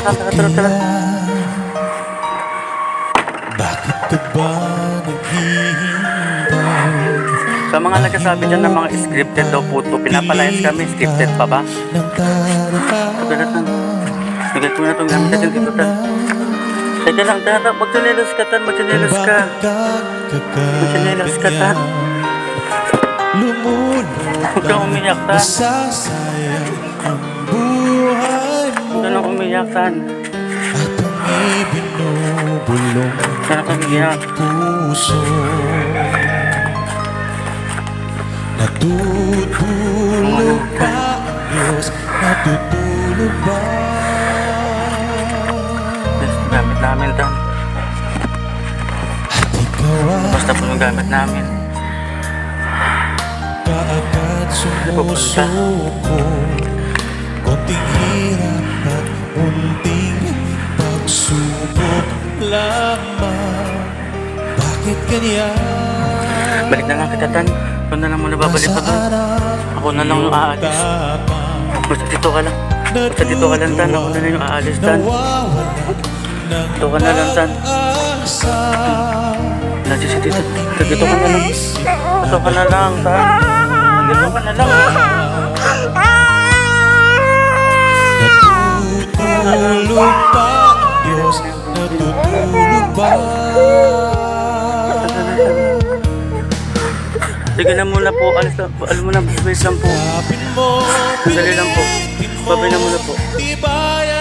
Tara. Bakit ka ba naghihintay? Sa mga nagsasabi dyan ng mga scripted daw po ito, pinapalayas kami, scripted pa ba? Nang daraan Nagal ko na itong gamit natin dito, tan. Teka lang, tan. Magsinelas ka, tan. Magsinelas ka. Magsinelas ka, tan. Lumulot Huwag kang umiyak, tan. Nasasayang ang buhay mo Huwag kang umiyak, tan. At ang ibinubulong Sana kang umiyak. puso Natutulog ba ang Diyos? Natutulog ba? Yes, gamit namin, tan. At ikaw Basta po yung gamit namin. kaagad sumusuko Konting hirap at unting pagsubok lamang Bakit ganyan? Balik na lang kita, tan. Ikaw na lang muna babalik pa doon. Ako na lang yung aalis. Basta dito ka lang. Basta dito ka lang, tan. Ako na lang yung aalis, tan. Dito ka na lang, tan. Nandiyan si tito. Dito ka na lang. Dito ka na lang, tan. Dito ka na lang. Natutulog ba Diyos? Natutulog ba? Sige na muna po. Alis na. Alam mo na, wait lang po. Kapin mo, Sandali lang po. Babay na muna po. di ba yan